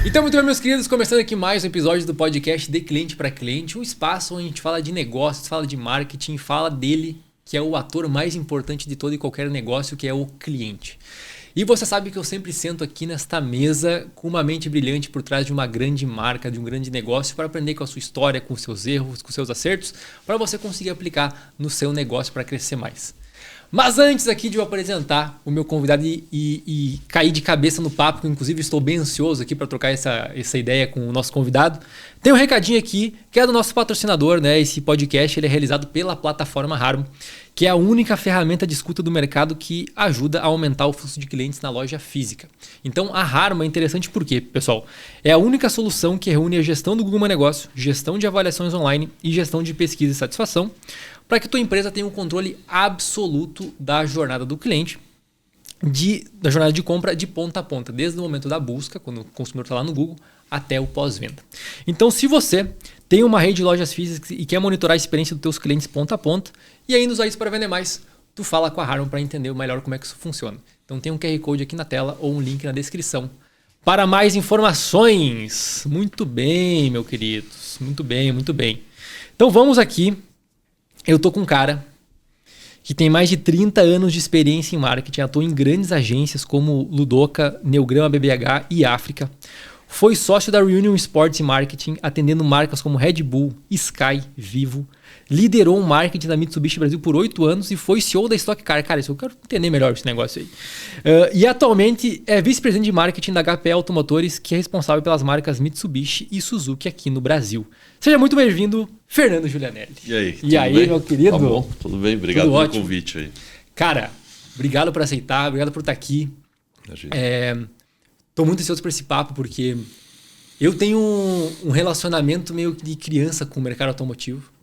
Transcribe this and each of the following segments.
Então, muito bem, meus queridos, começando aqui mais um episódio do podcast De Cliente para Cliente, um espaço onde a gente fala de negócios, fala de marketing, fala dele, que é o ator mais importante de todo e qualquer negócio, que é o cliente. E você sabe que eu sempre sento aqui nesta mesa com uma mente brilhante por trás de uma grande marca, de um grande negócio, para aprender com a sua história, com os seus erros, com os seus acertos, para você conseguir aplicar no seu negócio para crescer mais. Mas antes aqui de eu apresentar o meu convidado e cair de cabeça no papo, que inclusive estou bem ansioso aqui para trocar essa ideia com o nosso convidado, tem um recadinho aqui que é do nosso patrocinador, né? Esse podcast ele é realizado pela plataforma Harmo, que é a única ferramenta de escuta do mercado que ajuda a aumentar o fluxo de clientes na loja física. Então a Harmo é interessante porque, pessoal, é a única solução que reúne a gestão do Google My Negócio, gestão de avaliações online e gestão de pesquisa e satisfação, para que tua empresa tenha um controle absoluto da jornada do cliente, da jornada de compra de ponta a ponta, desde o momento da busca, quando o consumidor está lá no Google, até o pós-venda. Então, se você tem uma rede de lojas físicas e quer monitorar a experiência dos teus clientes ponta a ponta e ainda usar isso para vender mais, tu fala com a Harmo para entender melhor como é que isso funciona. Então, tem um QR Code aqui na tela ou um link na descrição para mais informações. Muito bem, meus queridos. Muito bem, muito bem. Então, vamos aqui. Eu tô com um cara que tem mais de 30 anos de experiência em marketing, atua em grandes agências como Ludoca, Neograma BBH e África. Foi sócio da Reunion Sports Marketing, atendendo marcas como Red Bull, Sky, Vivo. Liderou o marketing da Mitsubishi Brasil por 8 anos e foi CEO da Stock Car. Cara, isso eu quero entender melhor esse negócio aí. E atualmente é vice-presidente de marketing da HPE Automotores, que é responsável pelas marcas Mitsubishi e Suzuki aqui no Brasil. Seja muito bem-vindo, Fernando Giulianelli. E aí, meu querido? Tá bom, tudo bem? Obrigado pelo ótimo. convite aí. Cara, obrigado por aceitar, obrigado por estar aqui. Tô muito ansioso por esse papo, porque eu tenho um relacionamento meio de criança com o mercado automotivo.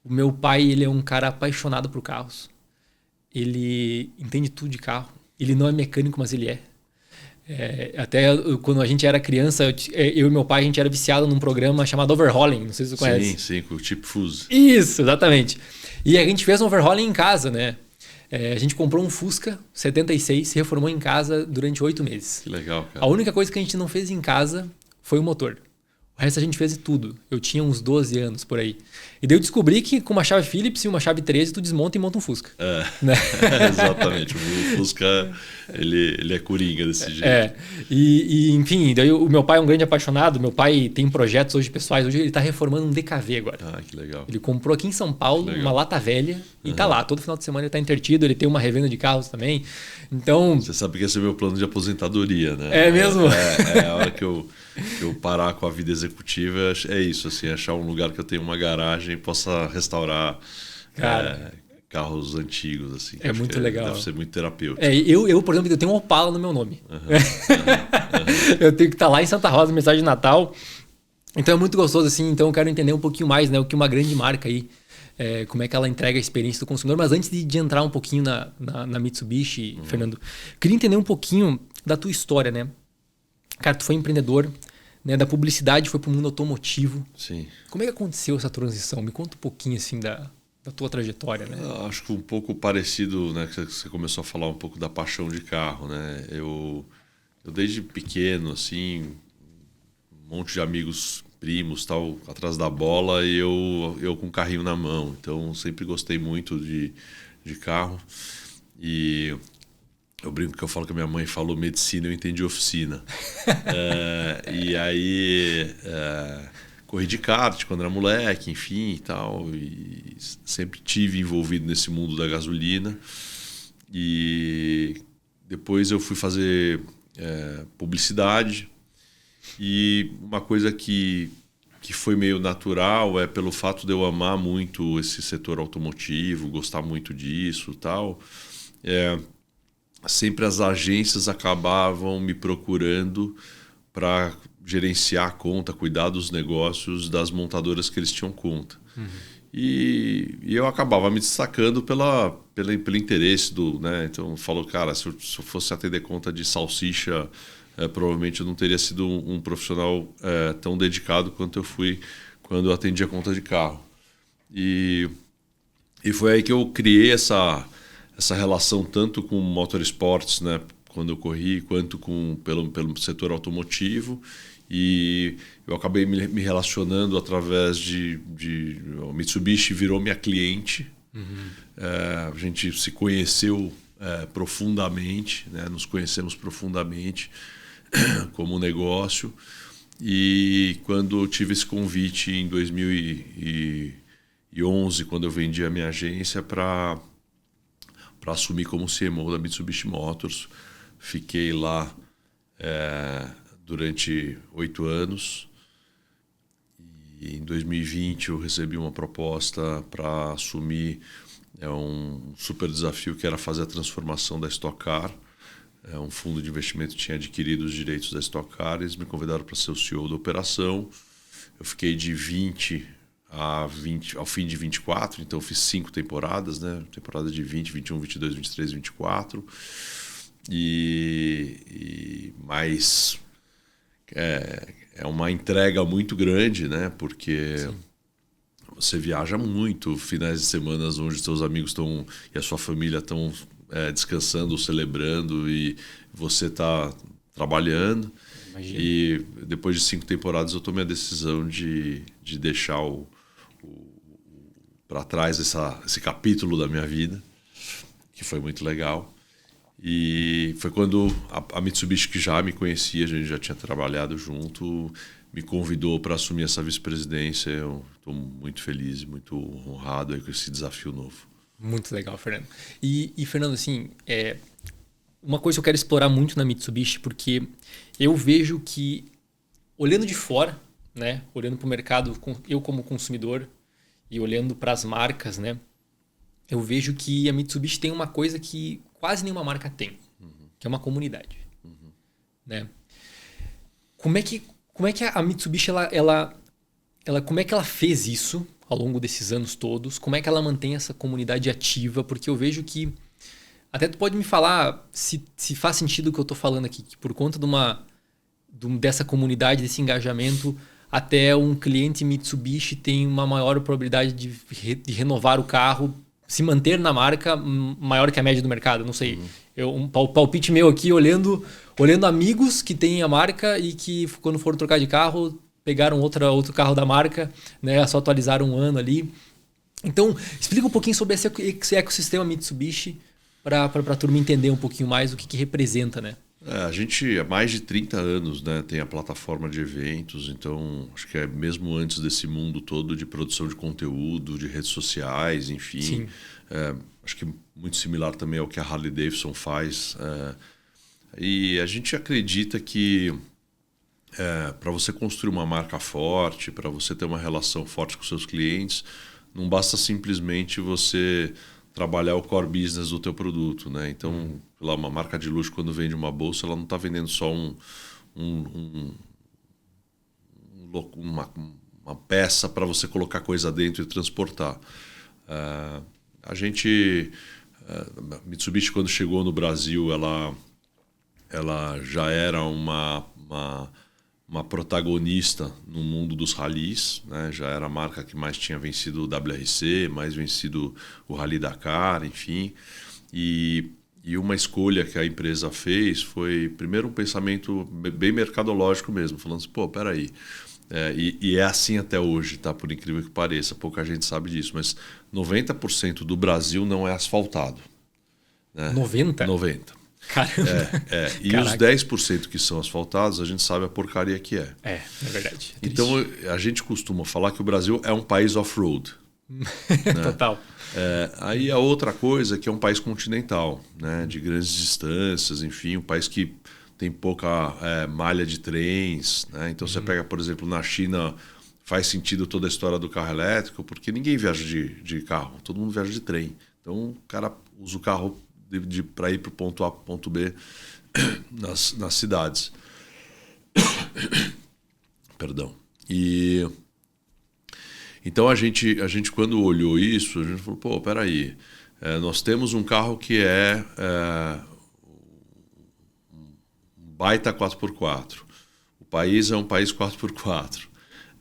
O meu pai, ele é um cara apaixonado por carros. Ele entende tudo de carro. Ele não é mecânico, mas ele é. Até quando a gente era criança, eu e meu pai, a gente era viciado num programa chamado Overhauling. Não sei se você conhece. Sim, com o Chip Fuse. Isso, exatamente. E a gente fez um overhauling em casa, né? A gente comprou um Fusca 76, se reformou em casa durante 8 meses. Que legal, cara. A única coisa que a gente não fez em casa foi o motor. O resto a gente fez tudo. Eu tinha uns 12 anos por aí. E daí eu descobri que com uma chave Phillips e uma chave 13 tu desmonta e monta um Fusca. Né? Exatamente. O Fusca, ele é coringa desse jeito. Enfim, daí o meu pai é um grande apaixonado. Meu pai tem projetos hoje pessoais. Hoje ele está reformando um DKV agora. Ah, que legal. Ele comprou aqui em São Paulo uma lata velha e tá lá. Todo final de semana ele tá intertido. Ele tem uma revenda de carros também. Então... Você sabe que esse é o meu plano de aposentadoria, né? É mesmo? A hora que eu parar com a vida executiva, é isso, assim, achar um lugar que eu tenha uma garagem e possa restaurar carros antigos, assim. É muito legal. Deve ser muito terapêutico. Eu, por exemplo, eu tenho um Opala no meu nome. Eu tenho que estar lá em Santa Rosa, mensagem de Natal. Então é muito gostoso, assim. Então eu quero entender um pouquinho mais, né, o que uma grande marca aí, como é que ela entrega a experiência do consumidor. Mas antes de entrar um pouquinho na Mitsubishi, Fernando, queria entender um pouquinho da tua história, né? Cara, tu foi empreendedor, né, da publicidade, foi pro mundo automotivo. Sim. Como é que aconteceu essa transição? Me conta um pouquinho, assim, da tua trajetória, né? Acho que um pouco parecido, né, que você começou a falar um pouco da paixão de carro, né? Eu desde pequeno, assim, um monte de amigos, primos, tal, atrás da bola, e eu com o carrinho na mão. Então, sempre gostei muito de carro. E... eu brinco que eu falo que a minha mãe falou medicina, eu entendi oficina. E aí corri de kart quando era moleque, enfim e tal. E sempre tive envolvido nesse mundo da gasolina. E depois eu fui fazer publicidade. E uma coisa que foi meio natural é pelo fato de eu amar muito esse setor automotivo, gostar muito disso e tal. Sempre as agências acabavam me procurando para gerenciar a conta, cuidar dos negócios das montadoras que eles tinham conta. E eu acabava me destacando pelo interesse do... né? Então, falou, cara, se eu fosse atender conta de salsicha, provavelmente eu não teria sido um profissional tão dedicado quanto eu fui quando eu atendi a conta de carro. E foi aí que eu criei essa relação tanto com motorsports, né, quando eu corri, quanto pelo setor automotivo. E eu acabei me relacionando através o Mitsubishi virou minha cliente. A gente se conheceu profundamente, né? Nos conhecemos profundamente como negócio. E quando eu tive esse convite em 2011, quando eu vendi a minha agência para assumir como CMO da Mitsubishi Motors, fiquei lá durante 8 anos. E em 2020 eu recebi uma proposta para assumir um super desafio que era fazer a transformação da Stock Car. Um fundo de investimento tinha adquirido os direitos da Stock Car, eles me convidaram para ser o CEO da operação. Eu fiquei de 20 ao fim de 24, então eu fiz 5 temporadas, né? Temporada de 20, 21, 22, 23, 24. E mais é uma entrega muito grande, né? Porque sim, você viaja muito, finais de semana onde seus amigos estão e a sua família estão descansando, celebrando, e você está trabalhando. Imagina. E depois de 5 temporadas eu tomei a decisão de deixar para trás esse capítulo da minha vida, que foi muito legal. E foi quando a Mitsubishi, que já me conhecia, a gente já tinha trabalhado junto, me convidou para assumir essa vice-presidência. Eu estou muito feliz, muito honrado aí com esse desafio novo. Muito legal, Fernando. E Fernando, assim, uma coisa que eu quero explorar muito na Mitsubishi, porque eu vejo que, olhando de fora, né, olhando para o mercado, eu como consumidor, e olhando para as marcas, né, eu vejo que a Mitsubishi tem uma coisa que quase nenhuma marca tem, que é uma comunidade. Né? Como é que a Mitsubishi como é que ela fez isso ao longo desses anos todos? Como é que ela mantém essa comunidade ativa? Porque eu vejo que, até tu pode me falar se faz sentido o que eu estou falando aqui, que por conta dessa comunidade, desse engajamento, até um cliente Mitsubishi tem uma maior probabilidade de renovar o carro, se manter na marca, maior que a média do mercado, não sei. Um palpite meu aqui, olhando amigos que têm a marca e que, quando foram trocar de carro, pegaram outro carro da marca, né? Só atualizaram um ano ali. Então, explica um pouquinho sobre esse ecossistema Mitsubishi para a turma entender um pouquinho mais o que representa, né? A gente há mais de 30 anos, né, tem a plataforma de eventos, então acho que mesmo antes desse mundo todo de produção de conteúdo, de redes sociais, enfim. Acho que muito similar também ao que a Harley Davidson faz. E a gente acredita que para você construir uma marca forte, para você ter uma relação forte com seus clientes, não basta simplesmente você trabalhar o core business do teu produto, né? Então, uma marca de luxo, quando vende uma bolsa, ela não está vendendo só uma peça para você colocar coisa dentro e transportar. A Mitsubishi, quando chegou no Brasil, ela já era uma protagonista no mundo dos rallies, né? Já era a marca que mais tinha vencido o WRC, mais vencido o Rally Dakar, enfim. E uma escolha que a empresa fez foi, primeiro, um pensamento bem mercadológico mesmo, falando assim, pô, peraí. E é assim até hoje, tá? Por incrível que pareça, pouca gente sabe disso, mas 90% do Brasil não é asfaltado. Né? 90%? 90%. Caramba. E os 10% que são asfaltados, a gente sabe a porcaria que é. É verdade. Então, a gente costuma falar que o Brasil é um país off-road. Né? Total. Aí a outra coisa é que é um país continental, né? De grandes distâncias, enfim, um país que tem pouca malha de trens. Né? Então, você pega, por exemplo, na China, faz sentido toda a história do carro elétrico, porque ninguém viaja de carro, todo mundo viaja de trem. Então, o cara usa o carro para ir para o ponto A para o ponto B nas cidades. Perdão. Então a gente quando olhou isso, a gente falou, pô, peraí, nós temos um carro que é um baita 4x4. O país é um país 4x4.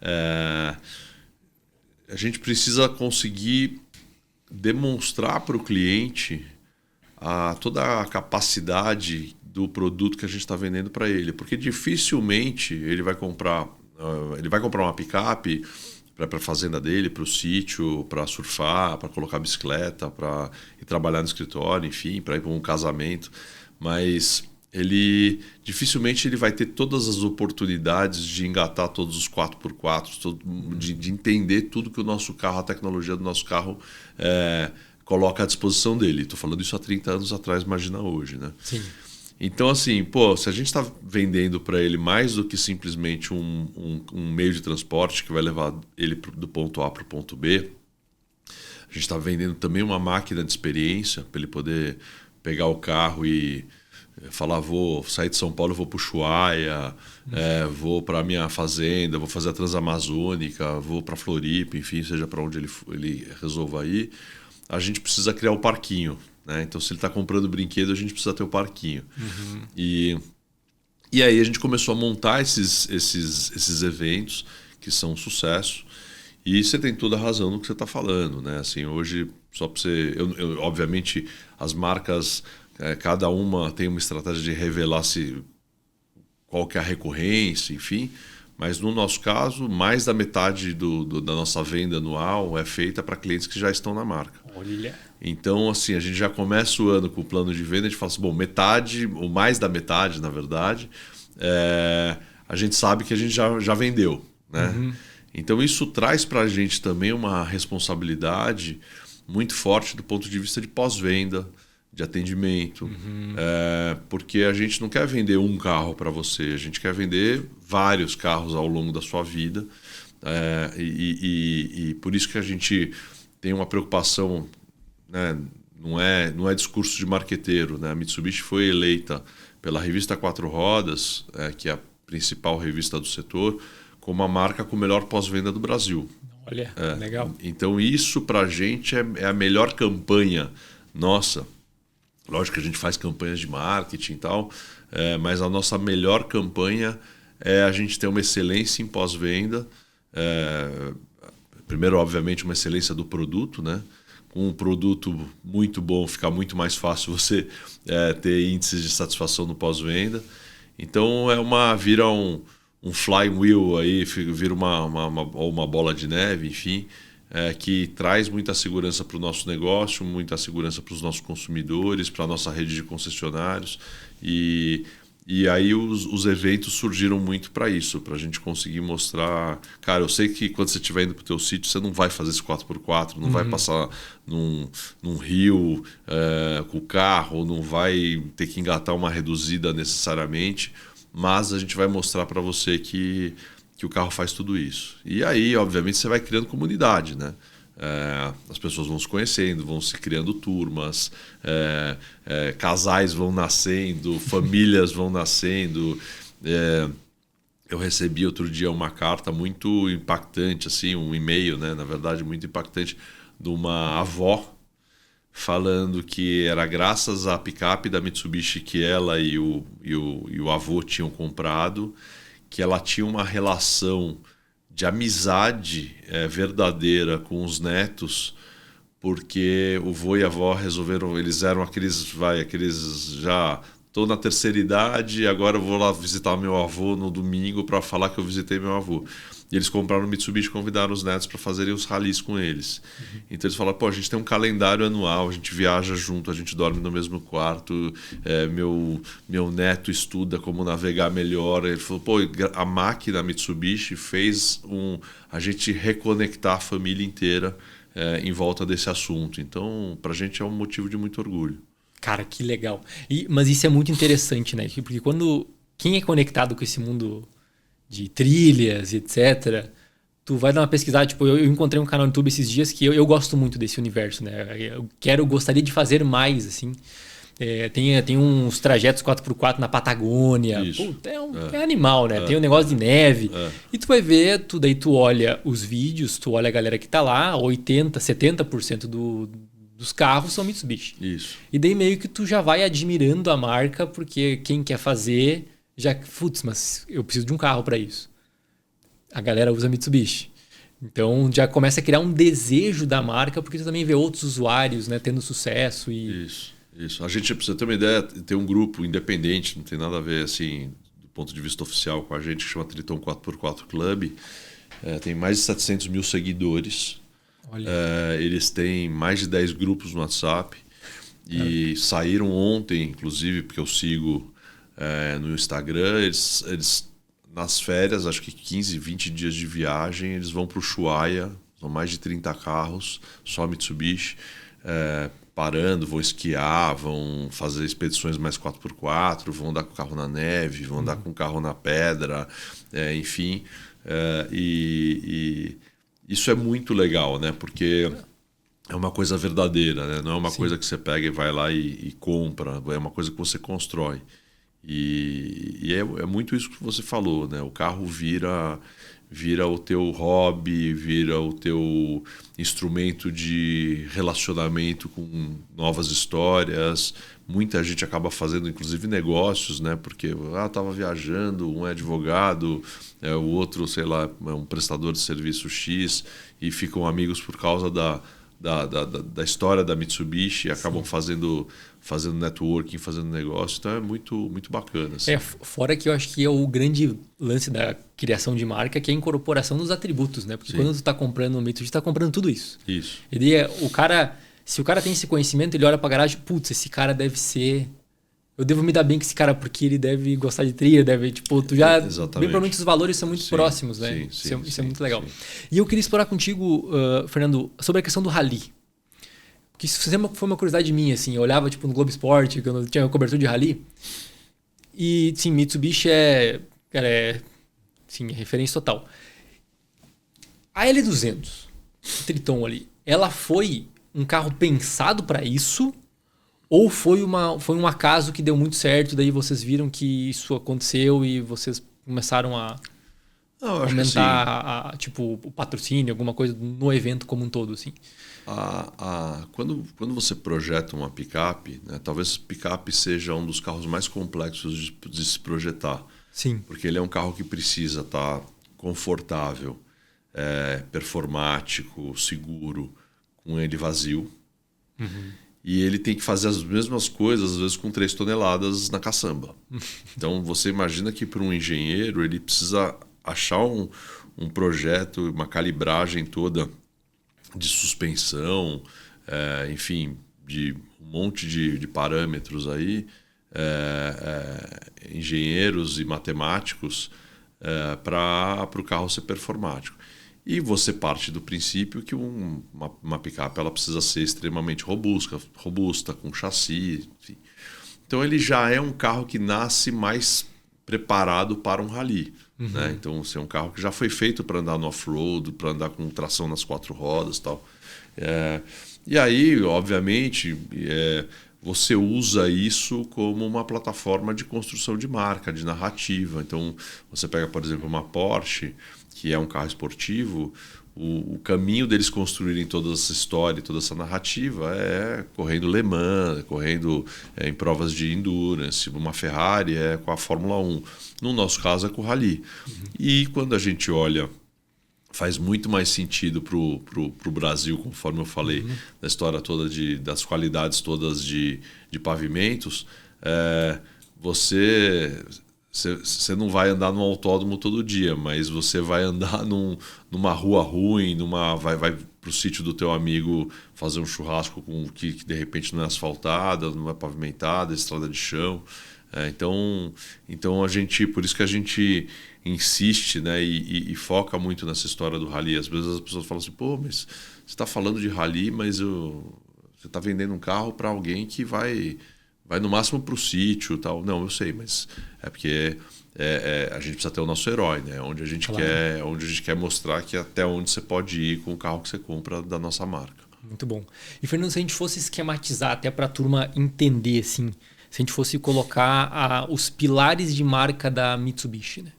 A gente precisa conseguir demonstrar para o cliente toda a capacidade do produto que a gente está vendendo para ele. Porque dificilmente ele vai comprar uma picape para a fazenda dele, para o sítio, para surfar, para colocar bicicleta, para ir trabalhar no escritório, enfim, para ir para um casamento. Mas ele dificilmente ele vai ter todas as oportunidades de engatar todos os 4x4, de entender tudo que o nosso carro, a tecnologia do nosso carro coloca à disposição dele. Estou falando isso há 30 anos atrás, imagina hoje, né? Sim. Então, assim, se a gente está vendendo para ele mais do que simplesmente um meio de transporte que vai levar ele do ponto A para o ponto B, a gente está vendendo também uma máquina de experiência para ele poder pegar o carro e falar, vou sair de São Paulo, vou para o Ushuaia, vou para a minha fazenda, vou fazer a Transamazônica, vou para Floripa, enfim, seja para onde ele resolva ir. A gente precisa criar o parquinho. Então, se ele está comprando brinquedo, a gente precisa ter o parquinho. Uhum. E aí a gente começou a montar esses eventos que são um sucesso. E você tem toda a razão no que você está falando, né? Assim, hoje, só para você... obviamente, as marcas, cada uma tem uma estratégia de revelar qual que é a recorrência, enfim. Mas no nosso caso, mais da metade da nossa venda anual é feita para clientes que já estão na marca. Olha. Então, assim, a gente já começa o ano com o plano de venda, a gente fala assim, bom, metade, ou mais da metade, na verdade, a gente sabe que a gente já vendeu, né? Uhum. Então, isso traz para a gente também uma responsabilidade muito forte do ponto de vista de pós-venda, de atendimento, porque a gente não quer vender um carro para você, a gente quer vender vários carros ao longo da sua vida, e por isso que a gente tem uma preocupação, né? Não é discurso de marqueteiro, né? A Mitsubishi foi eleita pela revista Quatro Rodas, que é a principal revista do setor, como a marca com o melhor pós-venda do Brasil. Olha, legal. Então isso para a gente é a melhor campanha nossa. Lógico que a gente faz campanhas de marketing e tal, mas a nossa melhor campanha é a gente ter uma excelência em pós-venda. Primeiro, obviamente, uma excelência do produto, né? Com um produto muito bom, fica muito mais fácil você ter índices de satisfação no pós-venda. Então, vira um flywheel aí, vira uma bola de neve, enfim, que traz muita segurança para o nosso negócio, muita segurança para os nossos consumidores, para a nossa rede de concessionários. E aí os eventos surgiram muito para isso, para a gente conseguir mostrar... Cara, eu sei que quando você estiver indo para o teu sítio, você não vai fazer esse 4x4, não vai passar num rio com o carro, não vai ter que engatar uma reduzida necessariamente, mas a gente vai mostrar para você que o carro faz tudo isso. E aí, obviamente, você vai criando comunidade, né? As pessoas vão se conhecendo, vão se criando turmas, casais vão nascendo, famílias vão nascendo. Eu recebi outro dia uma carta muito impactante, assim, um e-mail, né, na verdade, muito impactante, de uma avó falando que era graças à picape da Mitsubishi que ela e o avô tinham comprado, que ela tinha uma relação de amizade verdadeira com os netos, porque o vô e a avó resolveram, eles eram aqueles já estou na terceira idade, agora eu vou lá visitar meu avô no domingo para falar que eu visitei meu avô. E eles compraram o Mitsubishi e convidaram os netos para fazerem os ralis com eles. Então eles falaram, a gente tem um calendário anual, a gente viaja junto, a gente dorme no mesmo quarto, meu neto estuda como navegar melhor. Ele falou, a máquina Mitsubishi fez a gente reconectar a família inteira em volta desse assunto. Então, para a gente é um motivo de muito orgulho. Cara, que legal. Mas isso é muito interessante, né? Porque quem é conectado com esse mundo de trilhas, etc., tu vai dar uma pesquisada. Tipo, eu encontrei um canal no YouTube esses dias que eu gosto muito desse universo, né? Eu gostaria de fazer mais, assim. Tem uns trajetos 4x4 na Patagônia. Puta, é animal, né? Tem um negócio de neve. E tu vai ver, daí tu olha os vídeos, tu olha a galera que tá lá, 80%, 70% dos carros são Mitsubishi. Isso. E daí meio que tu já vai admirando a marca, porque quem quer fazer mas eu preciso de um carro para isso. A galera usa Mitsubishi. Então já começa a criar um desejo da marca, porque tu também vê outros usuários, né, tendo sucesso. Isso. Isso. A gente, pra você ter uma ideia, tem um grupo independente, não tem nada a ver assim, do ponto de vista oficial com a gente, que chama Triton 4x4 Club. Tem mais de 700 mil seguidores. Olha. Eles têm mais de 10 grupos no WhatsApp. E saíram ontem, inclusive, porque eu sigo no Instagram, eles nas férias, acho que 15, 20 dias de viagem, eles vão para o Ushuaia, são mais de 30 carros, só Mitsubishi, parando, vão esquiar, vão fazer expedições mais 4x4, vão andar com o carro na neve, vão andar com o carro na pedra, enfim. E isso é muito legal, né? Porque é uma coisa verdadeira, né? Não é uma coisa que você pega e vai lá e compra, é uma coisa que você constrói. E é muito isso que você falou, né? O carro vira o teu hobby, vira o teu instrumento de relacionamento com novas histórias. Muita gente acaba fazendo, inclusive, negócios, né? Porque estava viajando, um é advogado, o outro, sei lá, é um prestador de serviço X, e ficam amigos por causa da história da Mitsubishi e acabam fazendo networking, fazendo negócio. Então é muito, muito bacana. Assim. Fora que eu acho que é o grande lance da criação de marca, que é a incorporação dos atributos, né? Porque quando tu está comprando um Mitsubishi, tu está comprando tudo isso. Isso. Se o cara tem esse conhecimento, ele olha para a garagem, putz, esse cara deve ser... Eu devo me dar bem com esse cara, porque ele deve gostar de trilha, deve... Tipo, tu já... Exatamente. Bem, provavelmente os valores são muito próximos, né? Isso é muito legal. Sim. E eu queria explorar contigo, Fernando, sobre a questão do rally. Porque isso sempre foi uma curiosidade minha, assim. Eu olhava, tipo, no Globo Esporte, quando tinha cobertura de rally. E, sim, Mitsubishi é referência total. A L200, o Triton ali, ela foi um carro pensado para isso? Ou foi um acaso que deu muito certo, daí vocês viram que isso aconteceu e vocês começaram a aumentar tipo, o patrocínio, alguma coisa no evento como um todo, assim? Quando você projeta uma picape, né, talvez picape seja um dos carros mais complexos de se projetar. Sim. Porque ele é um carro que precisa estar confortável, performático, seguro, com ele vazio. Uhum. E ele tem que fazer as mesmas coisas, às vezes, com 3 toneladas na caçamba. Então, você imagina que para um engenheiro, ele precisa achar um projeto, uma calibragem toda de suspensão, enfim, de um monte de parâmetros aí, engenheiros e matemáticos, para o carro ser performático. E você parte do princípio que uma picape ela precisa ser extremamente robusta, com chassi. Enfim. Então ele já é um carro que nasce mais preparado para um rally. Uhum. Né? Então é um carro que já foi feito para andar no off-road, para andar com tração nas 4 rodas e tal. E aí, obviamente, você usa isso como uma plataforma de construção de marca, de narrativa. Então você pega, por exemplo, uma Porsche, que é um carro esportivo, o caminho deles construírem toda essa história, toda essa narrativa é correndo Le Mans, correndo em provas de endurance. Uma Ferrari é com a Fórmula 1. No nosso caso é com o Rally. Uhum. E quando a gente olha, faz muito mais sentido pro Brasil, conforme eu falei, da história toda das qualidades todas de pavimentos, você não vai andar num autódromo todo dia, mas você vai andar numa rua ruim, vai pro sítio do teu amigo fazer um churrasco que de repente não é asfaltada, não é pavimentada, é estrada de chão. Então por isso que a gente insiste, né, e foca muito nessa história do rally. Às vezes as pessoas falam assim, pô, mas você está falando de rally, mas você está vendendo um carro para alguém que vai no máximo para o sítio e tal. Não, eu sei, mas é porque a gente precisa ter o nosso herói, né? Onde a gente quer mostrar que até onde você pode ir com o carro que você compra da nossa marca. Muito bom. E, Fernando, se a gente fosse esquematizar até para a turma entender, assim, se a gente fosse colocar os pilares de marca da Mitsubishi, né?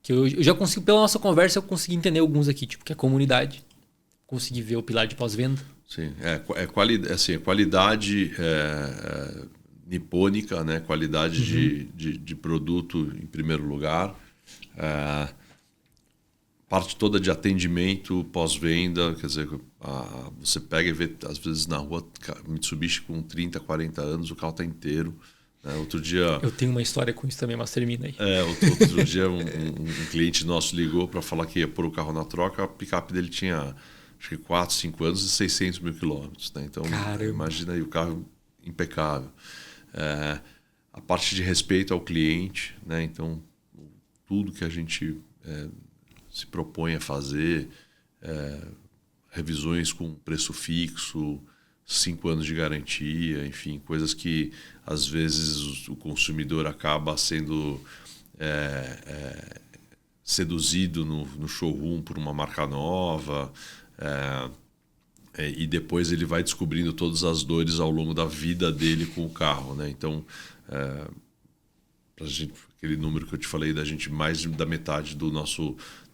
Que eu já consigo, pela nossa conversa, eu consegui entender alguns aqui, tipo, que é a comunidade, consegui ver o pilar de pós-venda. Sim, qualidade nipônica, né? Qualidade de produto em primeiro lugar. parte toda de atendimento pós-venda, quer dizer, você pega e vê, às vezes na rua, Mitsubishi com 30, 40 anos, o carro está inteiro. Né? Outro dia... Eu tenho uma história com isso também, mas termina aí. Outro dia um cliente nosso ligou para falar que ia pôr o carro na troca, a picape dele tinha acho que 4, 5 anos e 600 mil quilômetros. Né? Então, imagina aí o carro impecável. A parte de respeito ao cliente, né? Então, tudo que a gente se propõe a fazer, revisões com preço fixo, 5 anos de garantia, enfim, coisas que às vezes o consumidor acaba sendo seduzido no showroom por uma marca nova, e depois ele vai descobrindo todas as dores ao longo da vida dele com o carro, né? Então, pra gente, aquele número que eu te falei da gente, mais da metade da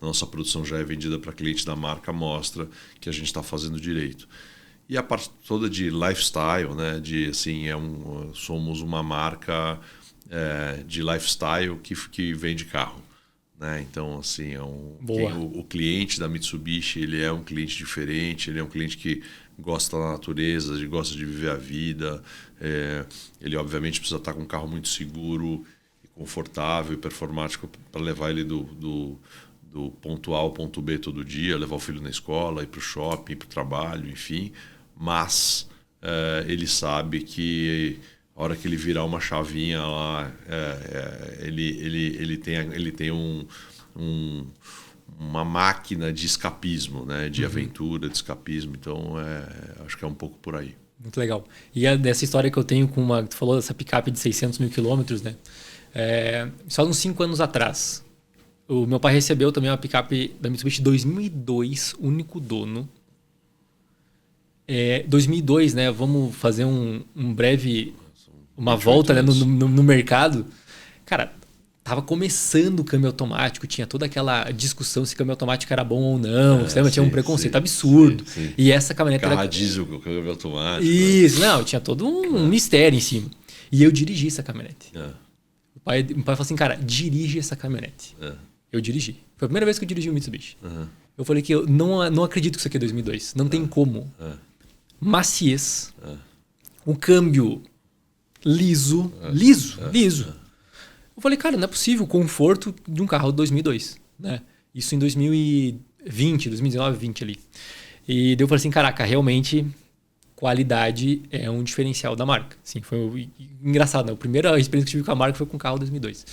nossa produção já é vendida para cliente da marca, mostra que a gente está fazendo direito. E a parte toda de lifestyle, né? De assim, somos uma marca de lifestyle que vende carro, né? Então, assim, o cliente da Mitsubishi, ele é um cliente diferente, ele é um cliente que gosta da natureza, gosta de viver a vida. Ele obviamente precisa estar com um carro muito seguro, confortável e performático para levar ele do ponto A ao ponto B todo dia, levar o filho na escola, ir para o shopping, ir para o trabalho, enfim. Mas ele sabe que a hora que ele virar uma chavinha lá, ele tem uma máquina de escapismo, né? De aventura, de escapismo. Então, acho que é um pouco por aí. Muito legal. E dessa história que eu tenho com tu falou dessa picape de 600 mil quilômetros, né? Só uns 5 anos atrás, o meu pai recebeu também uma picape da Mitsubishi 2002, único dono. 2002, né? Vamos fazer uma volta, né, no mercado. Cara, tava começando o câmbio automático, tinha toda aquela discussão se câmbio automático era bom ou não. Você lembra? Tinha um preconceito absurdo. Sim. E essa caminhonete carro diesel com câmbio automático. Isso, não, tinha todo um mistério em cima. E eu dirigi essa caminhonete. O pai falou assim, cara, dirige essa caminhonete. Eu dirigi. Foi a primeira vez que eu dirigi um Mitsubishi. Eu falei que eu não acredito que isso aqui é 2002. Não tem como. Maciez. O câmbio liso. Liso. Eu falei, cara, não é possível o conforto de um carro de 2002. Né? Isso em 2020, 2019, 2020 ali. E daí eu falei assim, caraca, realmente qualidade é um diferencial da marca. Assim, foi engraçado, né? A primeira experiência que eu tive com a marca foi com o carro 2002.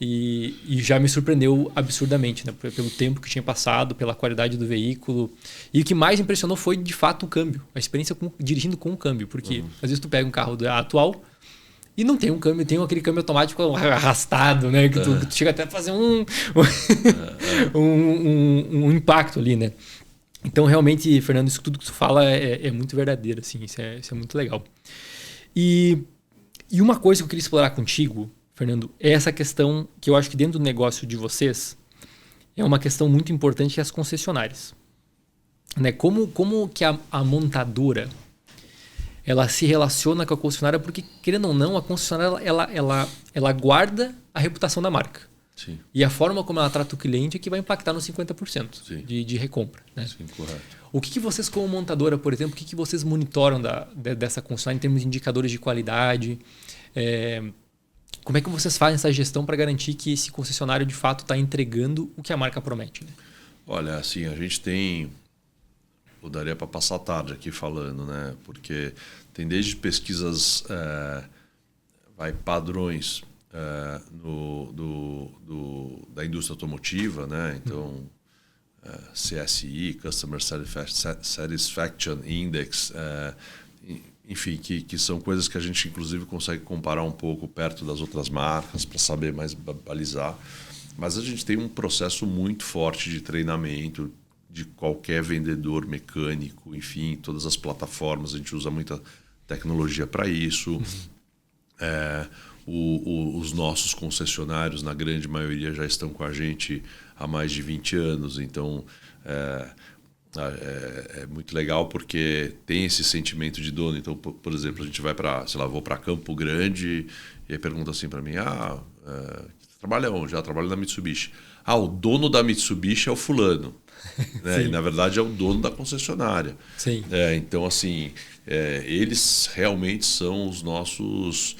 E já me surpreendeu absurdamente, né? Pelo tempo que tinha passado, pela qualidade do veículo. E o que mais impressionou foi, de fato, o câmbio. A experiência dirigindo com o câmbio. Porque às vezes tu pega um carro atual e não tem um câmbio, tem aquele câmbio automático arrastado, né? Que tu chega até a fazer um impacto ali, né? Então, realmente, Fernando, isso tudo que tu fala é muito verdadeiro, assim, isso é muito legal. E uma coisa que eu queria explorar contigo, Fernando, é essa questão que eu acho que dentro do negócio de vocês é uma questão muito importante, que é as concessionárias. Né? Como que a montadora ela se relaciona com a concessionária, porque, querendo ou não, a concessionária ela guarda a reputação da marca. Sim. E a forma como ela trata o cliente é que vai impactar nos 50% de recompra. Né? Sim, correto. O que vocês, como montadora, por exemplo, o que vocês monitoram dessa concessionária em termos de indicadores de qualidade? Como é que vocês fazem essa gestão para garantir que esse concessionário, de fato, está entregando o que a marca promete? Né? Olha, assim, a gente tem... Eu daria para passar a tarde aqui falando, né? Porque tem desde pesquisas, padrões da indústria automotiva, né? Então, CSI, Customer Satisfaction Index, enfim, que são coisas que a gente, inclusive, consegue comparar um pouco perto das outras marcas para saber mais balizar. Mas a gente tem um processo muito forte de treinamento de qualquer vendedor mecânico, enfim, todas as plataformas, a gente usa muita tecnologia para isso. Os nossos concessionários, na grande maioria, já estão com a gente há mais de 20 anos, então é muito legal porque tem esse sentimento de dono. Então, por exemplo, a gente vai para, vou para Campo Grande e aí pergunta assim para mim, Trabalha onde? Trabalha na Mitsubishi. O dono da Mitsubishi é o fulano. Né? E, na verdade, é o dono da concessionária. Sim. Então, assim, eles realmente são os nossos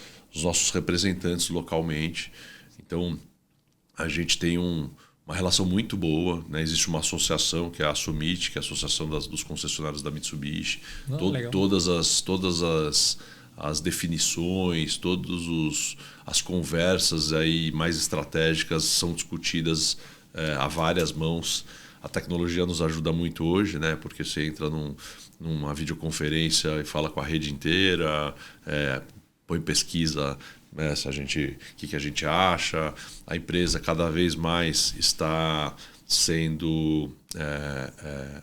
representantes localmente. Então, a gente tem uma relação muito boa, né? Existe uma associação que é a Sumit, que é a Associação dos Concessionários da Mitsubishi. Todas as definições, as conversas aí mais estratégicas são discutidas a várias mãos. A tecnologia nos ajuda muito hoje, né? Porque você entra numa videoconferência e fala com a rede inteira, põe pesquisa, né? O que a gente acha. A empresa cada vez mais está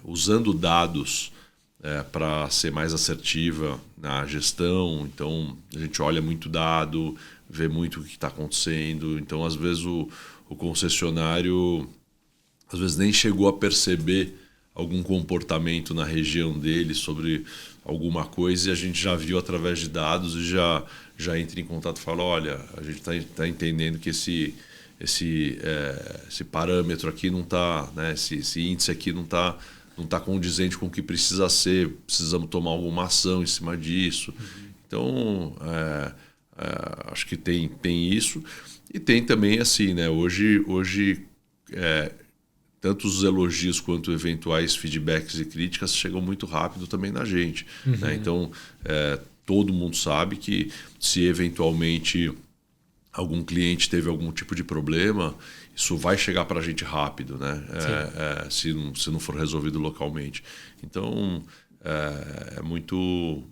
usando dados para ser mais assertiva na gestão. Então, a gente olha muito dado, vê muito o que está acontecendo. Então, às vezes, o concessionário nem chegou a perceber algum comportamento na região dele sobre alguma coisa e a gente já viu através de dados e já entra em contato e fala, olha, a gente está entendendo que esse parâmetro aqui não está, né, esse índice aqui não está condizente com o que precisa ser, precisamos tomar alguma ação em cima disso. Então, acho que tem isso. E tem também, assim, né, hoje tanto os elogios quanto eventuais feedbacks e críticas chegam muito rápido também na gente. Né? Então, todo mundo sabe que se eventualmente algum cliente teve algum tipo de problema, isso vai chegar para a gente rápido, né? Se não for resolvido localmente. Então, é muito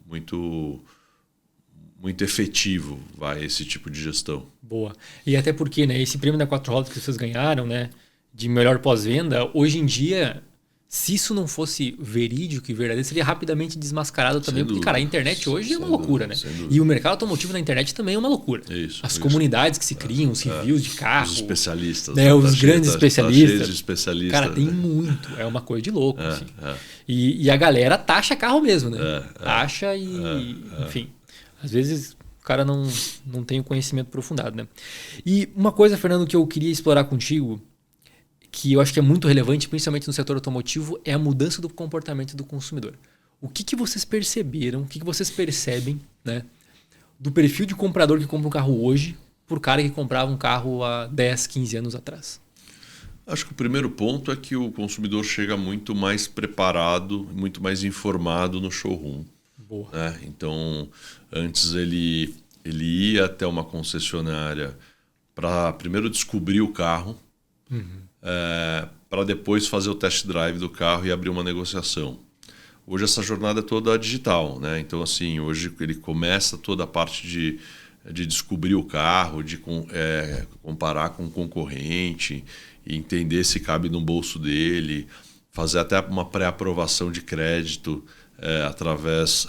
efetivo esse tipo de gestão. Boa. E até porque, né, esse prêmio da Quatro Rodas que vocês ganharam, né, de melhor pós-venda, hoje em dia, se isso não fosse verídico e verdadeiro, seria rapidamente desmascarado também. Porque, cara, a internet hoje é uma loucura, né? E o mercado automotivo na internet também é uma loucura. As comunidades que se criam, os reviews de carro. Os especialistas. Né, os grandes especialistas. Tá cheio de especialistas. Cara, tem muito. É uma coisa de louco. Assim. E a galera taxa carro mesmo, né? Taxa enfim, às vezes o cara não tem o conhecimento aprofundado, né? E uma coisa, Fernando, que eu queria explorar contigo, que eu acho que é muito relevante, principalmente no setor automotivo, é a mudança do comportamento do consumidor. O que vocês perceberam, o que vocês percebem, né, do perfil de comprador que compra um carro hoje por cara que comprava um carro há 10, 15 anos atrás? Acho que o primeiro ponto é que o consumidor chega muito mais preparado, muito mais informado no showroom. Boa. Né? Então, antes ele ia até uma concessionária para primeiro descobrir o carro, para depois fazer o test drive do carro e abrir uma negociação. Hoje essa jornada é toda digital, né? Então, assim, hoje ele começa toda a parte de descobrir o carro, de comparar com o concorrente, e entender se cabe no bolso dele, fazer até uma pré-aprovação de crédito através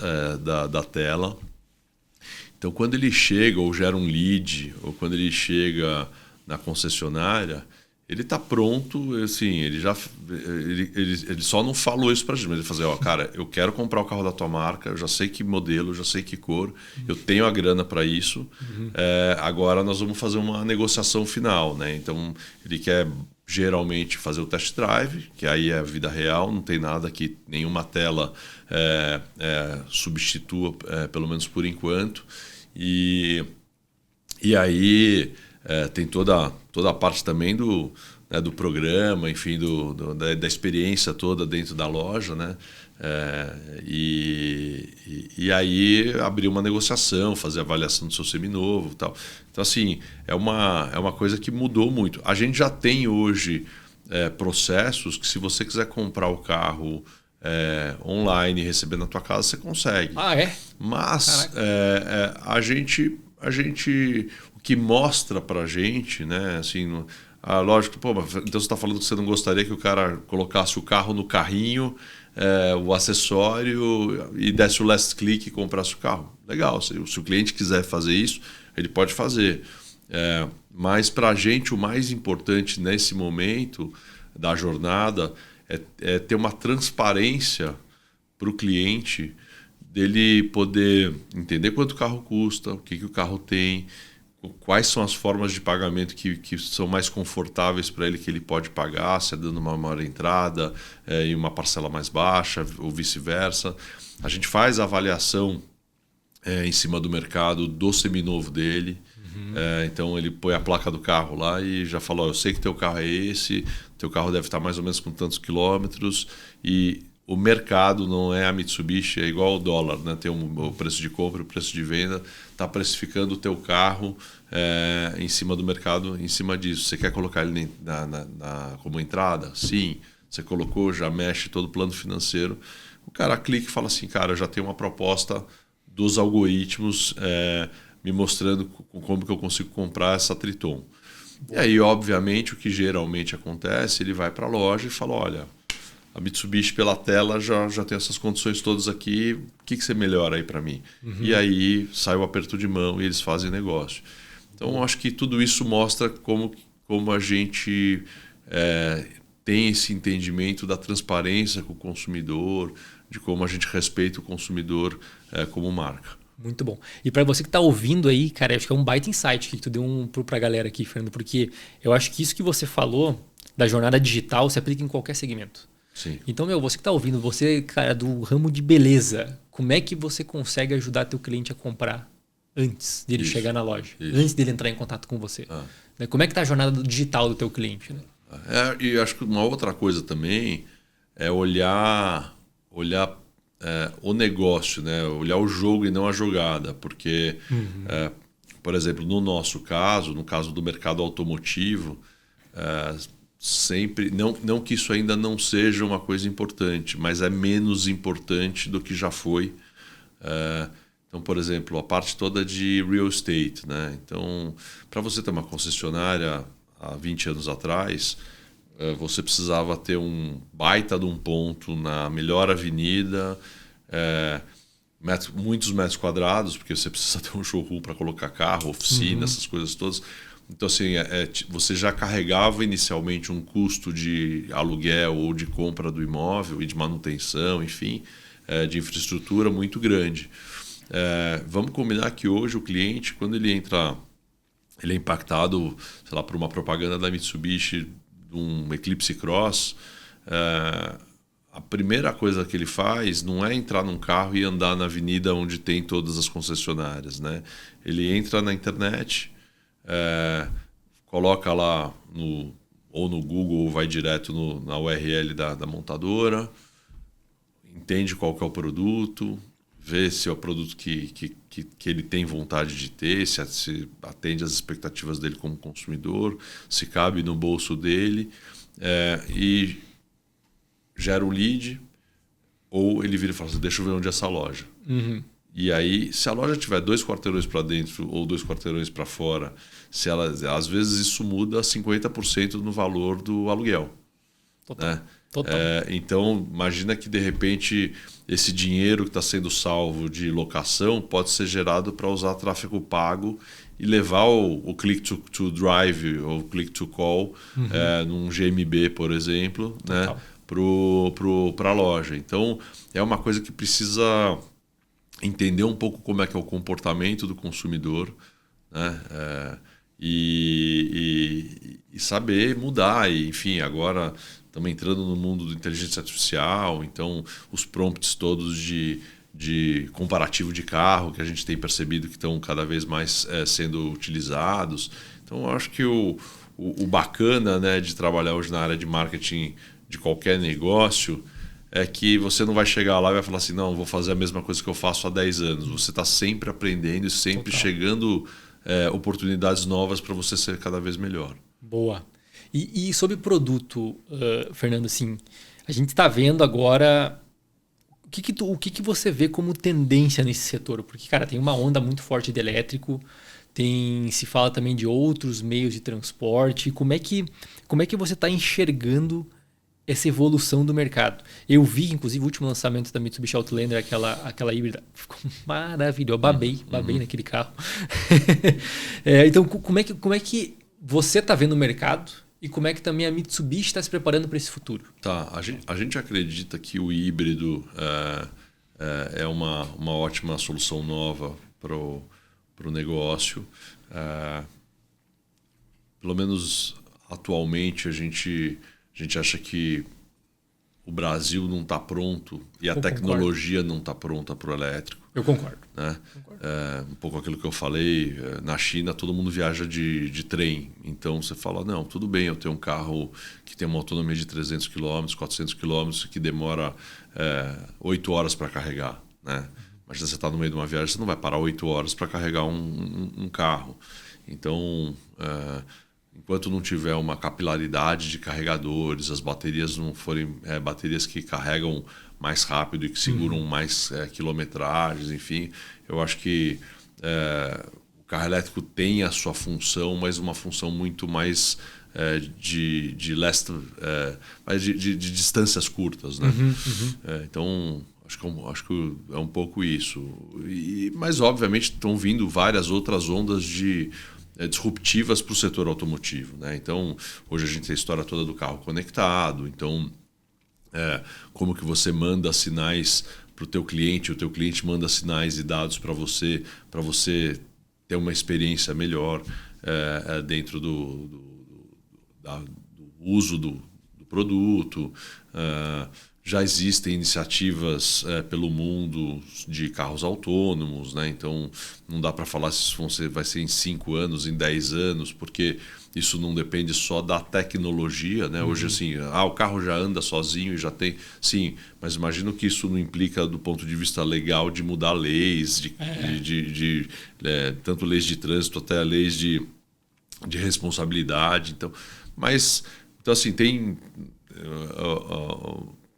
da tela. Então, quando ele chega ou gera um lead, ou quando ele chega na concessionária, ele está pronto, assim, ele só não falou isso para a gente, mas ele falou, cara, eu quero comprar o carro da tua marca, eu já sei que modelo, já sei que cor, eu tenho a grana para isso, agora nós vamos fazer uma negociação final, né? Então, ele quer geralmente fazer o test drive, que aí é a vida real, não tem nada que nenhuma tela substitua, pelo menos por enquanto, e aí tem toda a parte também do programa, enfim, da experiência toda dentro da loja, né? E aí abrir uma negociação, fazer avaliação do seu seminovo e tal. Então, assim, é uma coisa que mudou muito. A gente já tem hoje processos que, se você quiser comprar o carro online e receber na tua casa, você consegue. Ah, é? Mas a gente o que mostra pra gente, né, assim, lógico, então você está falando que você não gostaria que o cara colocasse o carro no carrinho, o acessório, e desse o last click e comprasse o carro. Legal, se o cliente quiser fazer isso, ele pode fazer. Mas para a gente o mais importante nesse momento da jornada é ter uma transparência para o cliente, dele poder entender quanto o carro custa, o que o carro tem, quais são as formas de pagamento que são mais confortáveis para ele, que ele pode pagar, se é dando uma maior entrada e uma parcela mais baixa ou vice-versa. A gente faz a avaliação em cima do mercado do seminovo dele. Então ele põe a placa do carro lá e já falou, eu sei que teu carro é esse, teu carro deve estar mais ou menos com tantos quilômetros, e o mercado não é a Mitsubishi, é igual ao dólar, né? Tem o preço de compra e o preço de venda, está precificando o teu carro em cima do mercado, em cima disso. Você quer colocar ele como entrada? Sim. Você colocou, já mexe todo o plano financeiro. O cara clica e fala assim, cara, eu já tenho uma proposta dos algoritmos me mostrando como que eu consigo comprar essa Triton. E aí, obviamente, o que geralmente acontece, ele vai para a loja e fala, olha, a Mitsubishi pela tela já tem essas condições todas aqui, o que você melhora aí para mim? E aí sai o aperto de mão e eles fazem negócio. Então, acho que tudo isso mostra como a gente tem esse entendimento da transparência com o consumidor, de como a gente respeita o consumidor como marca. Muito bom. E para você que está ouvindo aí, cara, acho que é um baita insight que tu deu para a galera aqui, Fernando, porque eu acho que isso que você falou da jornada digital se aplica em qualquer segmento. Sim. Então, você que está ouvindo, você, cara, do ramo de beleza, como é que você consegue ajudar teu cliente a comprar antes dele chegar na loja? Antes dele entrar em contato com você? Como é que está a jornada digital do teu cliente? Né? E acho que uma outra coisa também é olhar o negócio, né? Olhar o jogo e não a jogada, porque, por exemplo, no nosso caso, no caso do mercado automotivo, sempre, não que isso ainda não seja uma coisa importante, mas é menos importante do que já foi. Então, por exemplo, a parte toda de real estate, né? Então, para você ter uma concessionária há 20 anos atrás, você precisava ter um baita de um ponto na melhor avenida, muitos metros quadrados, porque você precisa ter um showroom para colocar carro, oficina, essas coisas todas. Então, assim, você já carregava inicialmente um custo de aluguel ou de compra do imóvel e de manutenção, enfim, de infraestrutura muito grande. Vamos combinar que hoje o cliente, quando ele entra, ele é impactado, sei lá, por uma propaganda da Mitsubishi, de um Eclipse Cross, a primeira coisa que ele faz não é entrar num carro e andar na avenida onde tem todas as concessionárias, né? Ele entra na internet, coloca lá ou no Google ou vai direto na URL da montadora, entende qual que é o produto, vê se é o produto que ele tem vontade de ter, se atende às expectativas dele como consumidor, se cabe no bolso dele, e gera o lead, ou ele vira e fala assim, deixa eu ver onde é essa loja. E aí, se a loja tiver 2 quarteirões para dentro ou 2 quarteirões para fora, às vezes isso muda 50% no valor do aluguel. Total. Né? Total. Então, imagina que de repente esse dinheiro que está sendo salvo de locação pode ser gerado para usar tráfego pago e levar o click to drive ou click to call num GMB, por exemplo, né, para a loja. Então, é uma coisa que precisa entender um pouco como é que é o comportamento do consumidor, né, e saber mudar. E, enfim, agora estamos entrando no mundo da inteligência artificial, então os prompts todos de comparativo de carro que a gente tem percebido que estão cada vez mais sendo utilizados. Então, eu acho que o bacana, né, de trabalhar hoje na área de marketing de qualquer negócio é que você não vai chegar lá e vai falar assim, não, vou fazer a mesma coisa que eu faço há 10 anos. Você está sempre aprendendo e sempre chegando oportunidades novas para você ser cada vez melhor. Boa. E sobre produto, Fernando, assim, a gente está vendo agora o que você vê como tendência nesse setor? Porque, cara, tem uma onda muito forte de elétrico, se fala também de outros meios de transporte. Como é que você está enxergando essa evolução do mercado? Eu vi, inclusive, o último lançamento da Mitsubishi Outlander, aquela híbrida, ficou maravilhoso. Eu babei naquele carro. Então, como é que você está vendo o mercado e como é que também a Mitsubishi está se preparando para esse futuro? Tá, a gente acredita que o híbrido é uma ótima solução nova para o negócio. Pelo menos atualmente a gente acha que o Brasil não está pronto e a tecnologia não está pronta para o elétrico. Eu concordo. Né? Um pouco aquilo que eu falei, na China todo mundo viaja de trem. Então você fala, não, tudo bem, eu tenho um carro que tem uma autonomia de 300 km, 400 km, que demora 8 horas para carregar. Né? Imagina você está no meio de uma viagem, você não vai parar 8 horas para carregar um carro. Então, enquanto não tiver uma capilaridade de carregadores, as baterias não forem baterias que carregam mais rápido e que seguram mais quilometragens, enfim, eu acho que o carro elétrico tem a sua função, mas uma função muito mais de distâncias curtas, né? Então acho que é um pouco isso. Mas obviamente estão vindo várias outras ondas disruptivas para o setor automotivo, né? Então hoje a gente tem a história toda do carro conectado, então como que você manda sinais para o teu cliente, o teu cliente manda sinais e dados para você ter uma experiência melhor dentro do uso do produto. Já existem iniciativas pelo mundo de carros autônomos, né? Então não dá para falar se isso vai ser em 5 anos, em 10 anos, porque isso não depende só da tecnologia, né? Hoje assim, o carro já anda sozinho e já tem... Sim, mas imagino que isso não implica do ponto de vista legal de mudar leis, tanto leis de trânsito até leis de responsabilidade. Então assim, tem...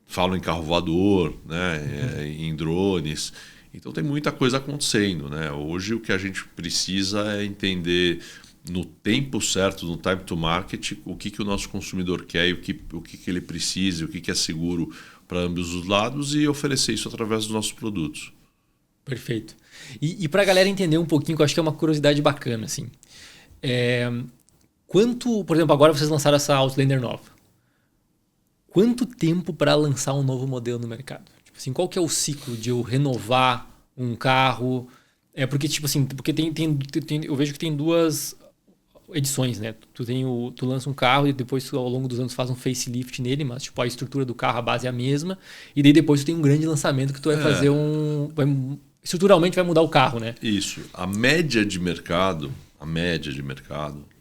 Falam em carro voador, né? Em drones. Então tem muita coisa acontecendo, né? Hoje o que a gente precisa é entender no tempo certo, no time to market, o que o nosso consumidor quer e o que ele precisa, o que é seguro para ambos os lados e oferecer isso através dos nossos produtos. Perfeito. E para a galera entender um pouquinho, que eu acho que é uma curiosidade bacana, assim. Por exemplo, agora vocês lançaram essa Outlander nova. Quanto tempo para lançar um novo modelo no mercado? Tipo assim, qual que é o ciclo de eu renovar um carro? Porque tipo assim, eu vejo que tem duas edições, né? Tu lança um carro e depois ao longo dos anos faz um facelift nele, mas tipo a estrutura do carro, a base é a mesma, e daí depois tu tem um grande lançamento que tu vai fazer estruturalmente vai mudar o carro, né? Isso. A média de mercado,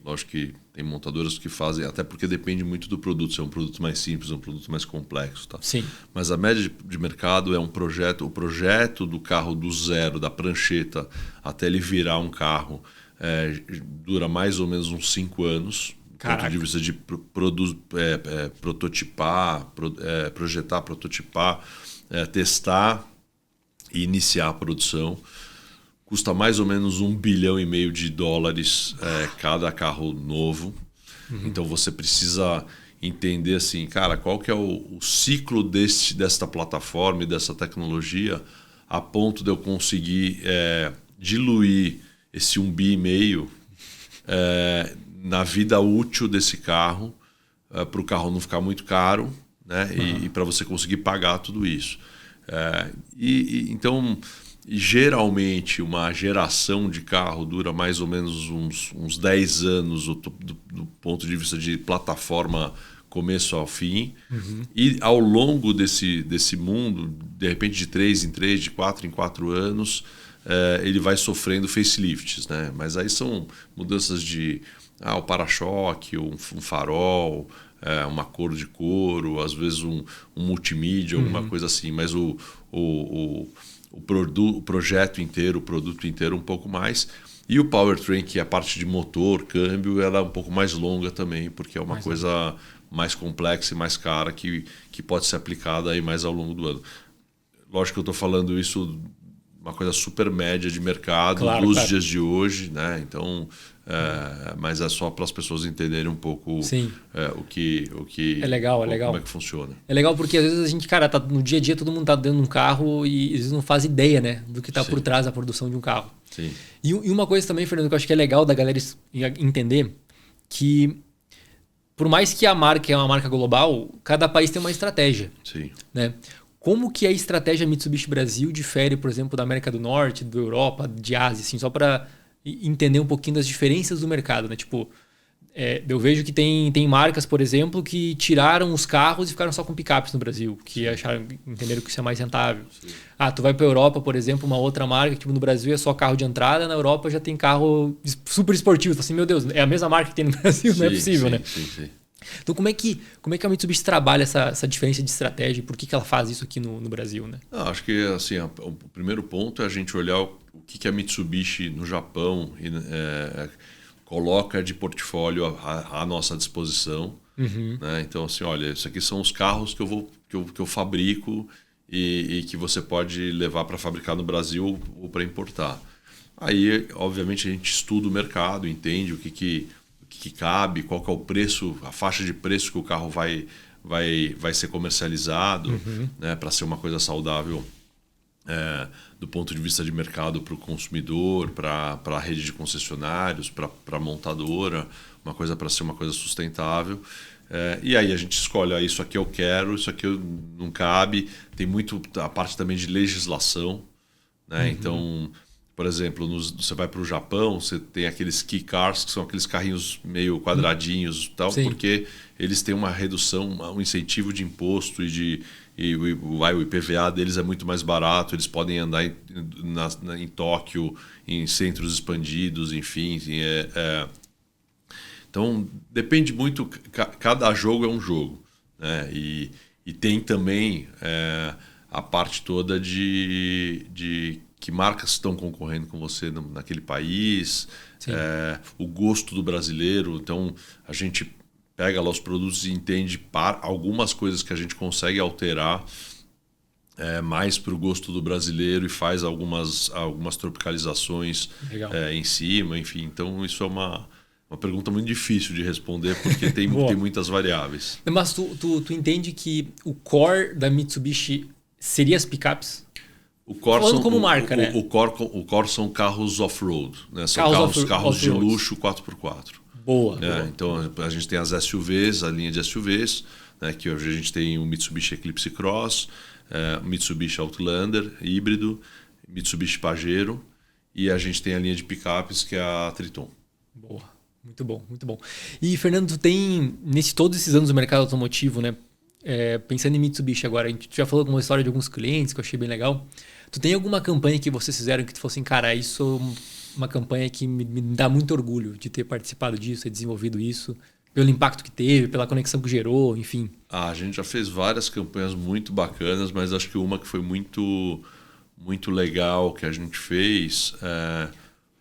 lógico que tem montadoras que fazem, até porque depende muito do produto, se é um produto mais simples, um produto mais complexo, tá? Sim. Mas a média de mercado é o projeto do carro do zero, da prancheta, até ele virar um carro, dura mais ou menos uns 5 anos. Do ponto de vista de prototipar, projetar, prototipar, testar e iniciar a produção. Custa mais ou menos $1,5 bilhão cada carro novo. Então você precisa entender assim, cara, qual que é o ciclo desta plataforma e dessa tecnologia a ponto de eu conseguir diluir esse $1,5 bilhão na vida útil desse carro, para o carro não ficar muito caro, né? E para você conseguir pagar tudo isso. Então... Geralmente, uma geração de carro dura mais ou menos uns 10 anos do ponto de vista de plataforma começo ao fim. E ao longo desse mundo, de repente de 3 em 3, de 4 em 4 anos, ele vai sofrendo facelifts, né? Mas aí são mudanças de o para-choque, um farol, uma cor de couro, às vezes um multimídia, alguma coisa assim. Mas o projeto inteiro, o produto inteiro um pouco mais. E o powertrain, que é a parte de motor, câmbio, ela é um pouco mais longa também, porque é uma coisa mais complexa e mais cara que pode ser aplicada aí mais ao longo do ano. Lógico que eu estou falando isso uma coisa super média de mercado dos dias de hoje, né? Então, mas é só para as pessoas entenderem um pouco o que é legal, como é que funciona. É legal porque às vezes a gente, cara, tá no dia a dia todo mundo tá dentro de um carro e às vezes não faz ideia, né, do que tá por trás da produção de um carro. Sim. E uma coisa também, Fernando, que eu acho que é legal da galera entender, que por mais que a marca é uma marca global, cada país tem uma estratégia. Sim. Né? Como que a estratégia Mitsubishi Brasil difere, por exemplo, da América do Norte, da Europa, de Ásia, assim, só para entender um pouquinho das diferenças do mercado, né? Tipo, eu vejo que tem marcas, por exemplo, que tiraram os carros e ficaram só com picapes no Brasil, que entenderam que isso é mais rentável. Sim. Tu vai para a Europa, por exemplo, uma outra marca que tipo, no Brasil é só carro de entrada, na Europa já tem carro super esportivo. Assim, meu Deus, é a mesma marca que tem no Brasil, não é possível, né? Sim. Então, como é que a Mitsubishi trabalha essa diferença de estratégia e por que ela faz isso aqui no Brasil, né? Acho que assim, o primeiro ponto é a gente olhar o que a Mitsubishi no Japão coloca de portfólio à nossa disposição. Né? Então, assim, olha, isso aqui são os carros que eu fabrico e que você pode levar para fabricar no Brasil ou para importar. Aí, obviamente, a gente estuda o mercado, entende o que cabe, qual que é o preço, a faixa de preço que o carro vai ser comercializado, né, para ser uma coisa saudável do ponto de vista de mercado para o consumidor, para a rede de concessionários, para a montadora, uma coisa para ser uma coisa sustentável. E aí a gente escolhe, isso aqui eu quero, isso aqui não cabe. Tem muito a parte também de legislação, né? Então, por exemplo, você vai para o Japão, você tem aqueles kei cars, que são aqueles carrinhos meio quadradinhos, tal, porque eles têm uma redução, um incentivo de imposto e o IPVA deles é muito mais barato, eles podem andar em Tóquio, em centros expandidos, enfim. Então, depende muito, cada jogo é um jogo, né? E tem também a parte toda de que marcas estão concorrendo com você naquele país, o gosto do brasileiro. Então, a gente pega lá os produtos e entende algumas coisas que a gente consegue alterar mais para o gosto do brasileiro e faz algumas tropicalizações em cima. Enfim, então isso é uma pergunta muito difícil de responder porque tem muitas variáveis. Mas tu entende que o core da Mitsubishi seria as picapes? Falando como marca, né? O core são carros off-road, né? São carros de luxo 4x4. Boa. Então a gente tem as SUVs, a linha de SUVs, né? Que hoje a gente tem o Mitsubishi Eclipse Cross, o Mitsubishi Outlander híbrido, Mitsubishi Pajero, e a gente tem a linha de picapes que é a Triton. Boa. Muito bom, muito bom. E, Fernando, tu tem, todos esses anos do mercado automotivo, né? Pensando em Mitsubishi agora, a gente já falou com uma história de alguns clientes que eu achei bem legal. Tu tem alguma campanha que vocês fizeram que tu fosse assim, cara, isso é uma campanha que me dá muito orgulho de ter participado disso, ter desenvolvido isso, pelo impacto que teve, pela conexão que gerou, enfim? A gente já fez várias campanhas muito bacanas, mas acho que uma que foi muito, muito legal que a gente fez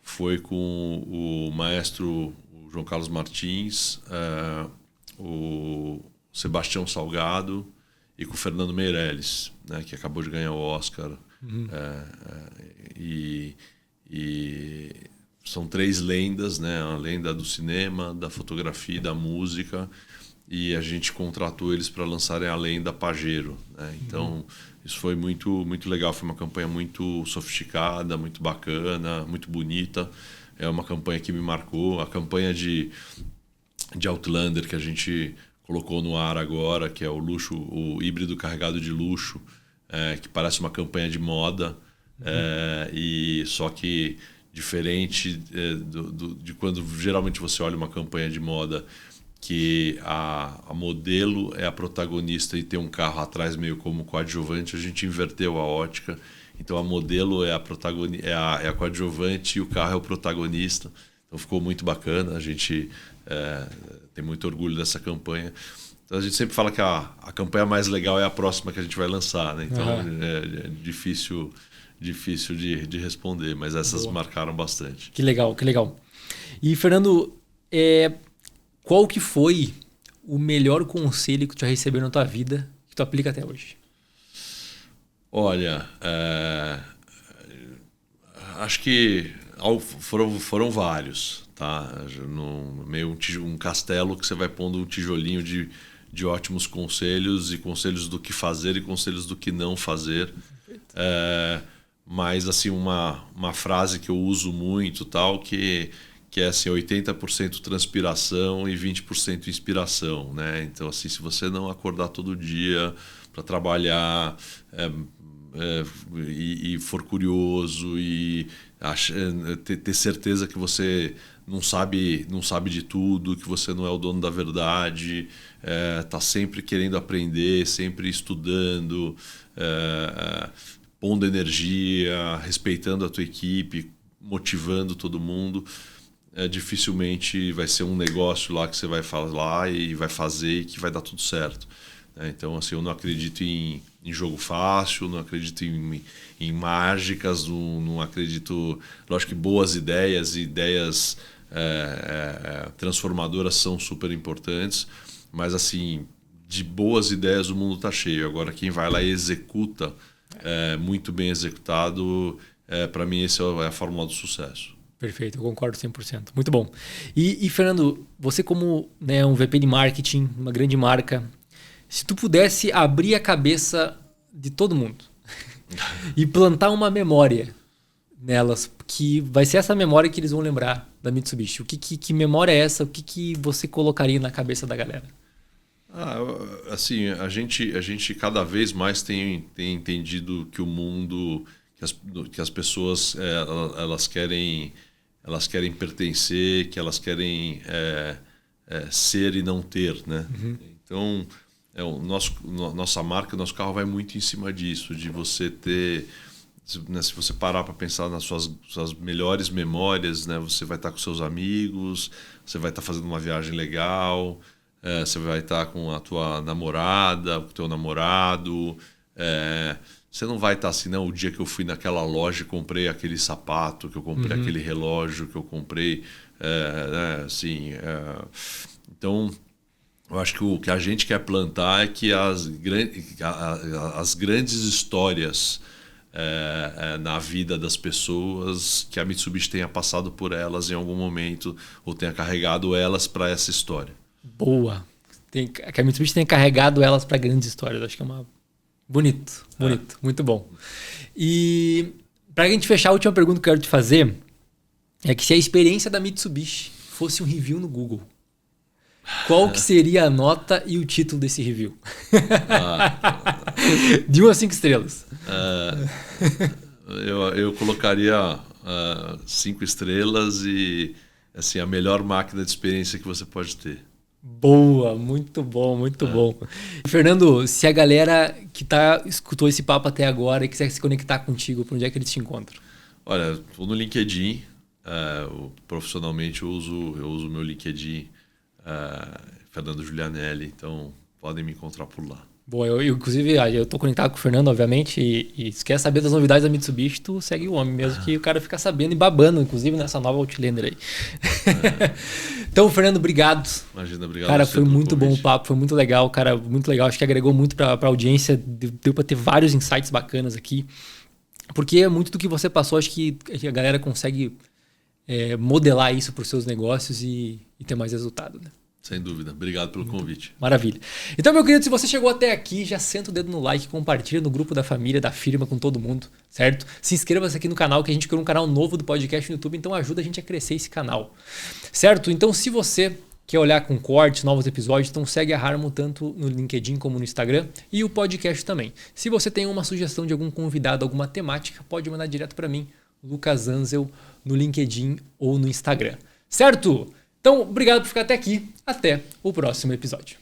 foi com o maestro João Carlos Martins, o Sebastião Salgado e com o Fernando Meirelles, né, que acabou de ganhar o Oscar. E são 3 lendas, né? A lenda do cinema, da fotografia, da música, e a gente contratou eles para lançarem a lenda Pajero, né? Então isso foi muito, muito legal, foi uma campanha muito sofisticada, muito bacana, muito bonita. É uma campanha que me marcou. A campanha de Outlander que a gente colocou no ar agora, que é o híbrido carregado de luxo, que parece uma campanha de moda, e só que diferente de quando geralmente você olha uma campanha de moda que a modelo é a protagonista e tem um carro atrás meio como coadjuvante, a gente inverteu a ótica. Então a modelo é a coadjuvante e o carro é o protagonista. Então ficou muito bacana, a gente tem muito orgulho dessa campanha. Então a gente sempre fala que a campanha mais legal é a próxima que a gente vai lançar, né? Então é difícil de responder, mas essas marcaram bastante. Que legal, que legal. E, Fernando, qual que foi o melhor conselho que tu já recebeu na tua vida que tu aplica até hoje? Olha, acho que foram vários, tá? Meio um castelo que você vai pondo um tijolinho de ótimos conselhos, e conselhos do que fazer e conselhos do que não fazer. Mas assim, uma frase que eu uso muito, tal, que é assim, 80% transpiração e 20% inspiração, né? Então assim, se você não acordar todo dia para trabalhar, e for curioso e ter certeza que você não sabe de tudo, que você não é o dono da verdade, tá sempre querendo aprender, sempre estudando, pondo energia, respeitando a tua equipe, motivando todo mundo, dificilmente vai ser um negócio lá que você vai falar e vai fazer e que vai dar tudo certo. Então, assim, eu não acredito em jogo fácil, não acredito em mágicas, não acredito... Lógico que boas ideias e ideias transformadoras são super importantes, mas, assim, de boas ideias o mundo está cheio. Agora, quem vai lá e executa, muito bem executado, para mim, essa é a fórmula do sucesso. Perfeito, eu concordo 100%. Muito bom. E Fernando, você como, né, um VP de marketing, uma grande marca, se tu pudesse abrir a cabeça de todo mundo e plantar uma memória nelas, que vai ser essa memória que eles vão lembrar da Mitsubishi, que memória é essa? O que você colocaria na cabeça da galera? Assim, a gente cada vez mais tem entendido que o mundo, que as pessoas elas querem pertencer, que elas querem ser e não ter, né? Então, nossa marca, nosso carro vai muito em cima disso, de você ter, né, se você parar para pensar nas suas melhores memórias, né, você vai estar com seus amigos, você vai estar fazendo uma viagem legal, você vai estar com a tua namorada, com o teu namorado, você não vai estar assim, não, o dia que eu fui naquela loja e comprei aquele sapato, que eu comprei aquele relógio, que eu comprei, né, assim, então eu acho que o que a gente quer plantar é que as grandes histórias na vida das pessoas, que a Mitsubishi tenha passado por elas em algum momento ou tenha carregado elas para essa história. Boa. Que a Mitsubishi tenha carregado elas para grandes histórias. Acho que é uma... Bonito. Muito bom. E para a gente fechar, a última pergunta que eu quero te fazer é que se a experiência da Mitsubishi fosse um review no Google, qual que seria a nota e o título desse review? De 1 a 5 estrelas. Eu colocaria 5 estrelas e assim, a melhor máquina de experiência que você pode ter. Boa, muito bom. Fernando, se a galera que escutou esse papo até agora e quiser se conectar contigo, para onde é que eles te encontram? Olha, estou no LinkedIn. Profissionalmente eu uso o meu LinkedIn, Fernando Giulianelli, então podem me encontrar por lá. Bom, inclusive, eu tô conectado com o Fernando, obviamente, e se quer saber das novidades da Mitsubishi, tu segue o homem mesmo, que o cara fica sabendo e babando, inclusive, nessa nova Outlander aí. Então, Fernando, obrigado. Imagina, obrigado. Cara, foi muito bom o papo, foi muito legal, cara, muito legal. Acho que agregou muito pra audiência, deu pra ter vários insights bacanas aqui, porque muito do que você passou, acho que a galera consegue modelar isso pros seus negócios e ter mais resultado, né? Sem dúvida. Obrigado pelo convite. Maravilha. Então, meu querido, se você chegou até aqui, já senta o dedo no like, compartilha no grupo da família, da firma, com todo mundo, certo? Se inscreva-se aqui no canal, que a gente criou um canal novo do podcast no YouTube, então ajuda a gente a crescer esse canal, certo? Então, se você quer olhar com cortes, novos episódios, então segue a Harman tanto no LinkedIn como no Instagram e o podcast também. Se você tem uma sugestão de algum convidado, alguma temática, pode mandar direto para mim, Lucas Anzel, no LinkedIn ou no Instagram, certo? Então, obrigado por ficar até aqui. Até o próximo episódio.